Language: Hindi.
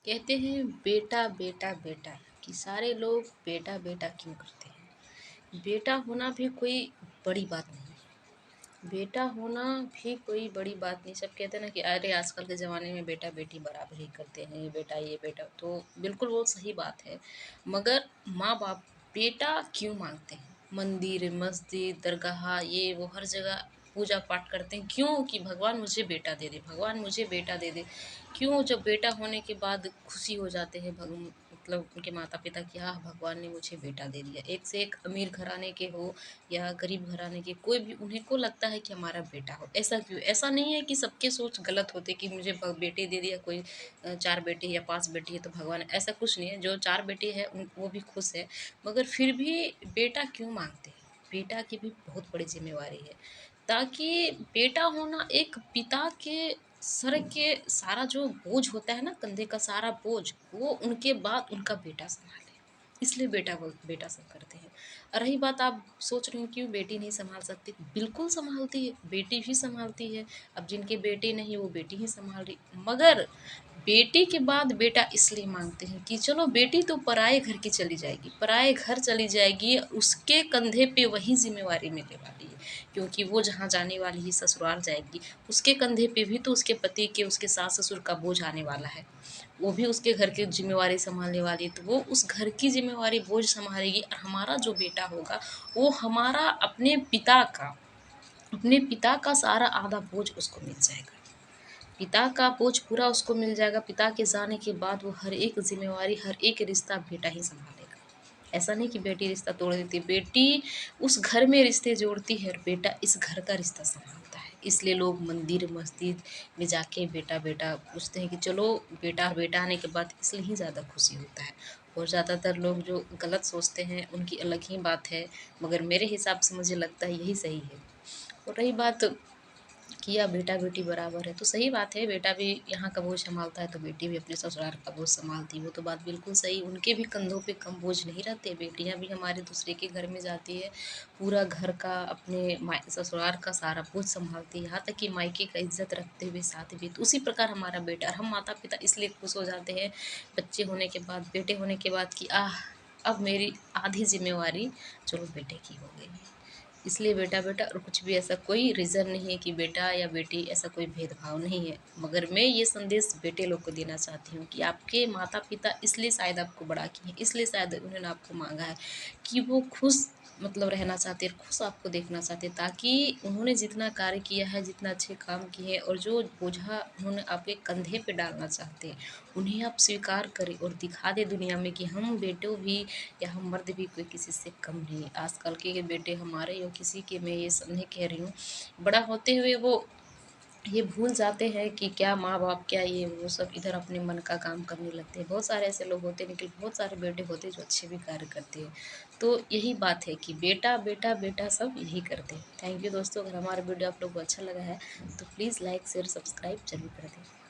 कहते हैं बेटा बेटा बेटा कि सारे लोग बेटा बेटा क्यों करते हैं। बेटा होना भी कोई बड़ी बात नहीं है। बेटा होना भी कोई बड़ी बात नहीं। सब कहते हैं ना कि अरे आजकल के ज़माने में बेटा बेटी बराबर ही करते हैं, ये बेटा, तो बिल्कुल वो सही बात है। मगर माँ बाप बेटा क्यों मांगते हैं? मंदिर मस्जिद दरगाह ये वो हर जगह पूजा पाठ करते हैं क्यों? कि भगवान मुझे बेटा दे दे, भगवान मुझे बेटा दे दे। क्यों? जब बेटा होने के बाद खुशी हो जाते हैं मतलब उनके माता पिता कि हाँ भगवान ने मुझे बेटा दे दिया। एक से एक अमीर घराने के हो या गरीब घराने के, कोई भी उन्हें को लगता है कि हमारा बेटा हो। ऐसा क्यों? ऐसा नहीं है कि सबके सोच गलत होते कि मुझे बेटे दे दिया कोई, 4 बेटे या 5 बेटी है तो भगवान, ऐसा कुछ नहीं है। जो 4 बेटे हैं वो भी खुश है। मगर फिर भी बेटा क्यों मांगते हैं? बेटा की भी बहुत बड़ी जिम्मेवारी है, ताकि बेटा होना एक पिता के सर के सारा जो बोझ होता है ना, कंधे का सारा बोझ, वो उनके बाद उनका बेटा सँभाले। इसलिए बेटा सब करते हैं। और रही बात, आप सोच रहे हो क्यों बेटी नहीं सँभाल सकती? बिल्कुल सँभालती है, बेटी भी सँभालती है। अब जिनके बेटे नहीं वो बेटी ही सँभाल रही। मगर बेटी के बाद बेटा इसलिए माँगते हैं कि चलो बेटी तो पराए घर की चली जाएगी, पराए घर चली जाएगी, उसके कंधे पे वही ज़िम्मेवारी मिलने वाली है। क्योंकि वो जहाँ जाने वाली है ससुराल जाएगी, उसके कंधे पे भी तो उसके पति के, उसके सास-ससुर का बोझ आने वाला है। वो भी उसके घर की ज़िम्मेवारी सँभालने वाली है, तो वो उस घर की ज़िम्मेवारी बोझ सँभालेगी और हमारा जो बेटा होगा, वो हमारा अपने पिता का सारा आधा बोझ उसको मिल जाएगा। पिता का बोझ पूरा उसको मिल जाएगा। पिता के जाने के बाद वो हर एक ज़िम्मेवारी, हर एक रिश्ता बेटा ही सँभालेगा। ऐसा नहीं कि बेटी रिश्ता तोड़ देती है, बेटी उस घर में रिश्ते जोड़ती है और बेटा इस घर का रिश्ता सँभालता है। इसलिए लोग मंदिर, मस्जिद में जाके बेटा-बेटा पूछते हैं कि चलो बेटा आने के बाद इसलिए ही ज़्यादा खुशी होता है। और ज़्यादातर लोग जो गलत सोचते हैं उनकी अलग ही बात है, मगर मेरे हिसाब से मुझे लगता है यही सही है। और रही बात किया बेटा-बेटी बराबर है, तो सही बात है, बेटा भी यहाँ का बोझ सँभालता है तो बेटी भी अपने ससुराल का बोझ सँभालती है, वो तो बात बिल्कुल सही। उनके भी कंधों पे कम बोझ नहीं रहते, बेटियाँ भी हमारे दूसरे के घर में जाती है, पूरा घर का अपने ससुराल का सारा बोझ सँभालती है, यहाँ तक कि मायके का इज़्ज़त रखते हुए साथ भी। तो उसी प्रकार हमारा बेटा, और हम माता-पिता इसलिए खुश हो जाते हैं बच्चे होने के बाद, बेटे होने के बाद कि अब मेरी आधी ज़िम्मेवारी चलो बेटे की हो गई है। इसलिए बेटा-बेटा, और कुछ भी ऐसा कोई रीज़न नहीं है कि बेटा या बेटी, ऐसा कोई भेदभाव नहीं है। मगर मैं ये संदेश बेटे लोग को देना चाहती हूँ कि आपके माता-पिता इसलिए शायद आपको बड़ा किए हैं, इसलिए शायद उन्होंने आपको माँगा है कि वो खुश मतलब रहना चाहते हैं, खुश आपको देखना चाहते हैं, ताकि उन्होंने जितना कार्य किया है, जितना अच्छे काम किए हैं और जो बोझा उन्होंने आपके कंधे पे डालना चाहते हैं, उन्हें आप स्वीकार करें और दिखा दें दुनिया में कि हम बेटों भी या हम मर्द भी कोई किसी से कम नहीं है। आजकल के बेटे हमारे या किसी के, मैं ये सब नहीं कह रही हूँ, बड़ा होते हुए वो ये भूल जाते हैं कि क्या माँ-बाप, क्या ये वो, सब इधर अपने मन का काम करने लगते हैं। बहुत सारे ऐसे लोग होते हैं, लेकिन बहुत सारे बेटे होते हैं जो अच्छे भी कार्य करते हैं। तो यही बात है कि बेटा, बेटा, बेटा सब यही करते हैं। थैंक यू दोस्तों, अगर हमारा वीडियो आप लोग को अच्छा लगा है तो प्लीज़ लाइक, शेयर, सब्सक्राइब ज़रूर कर दें।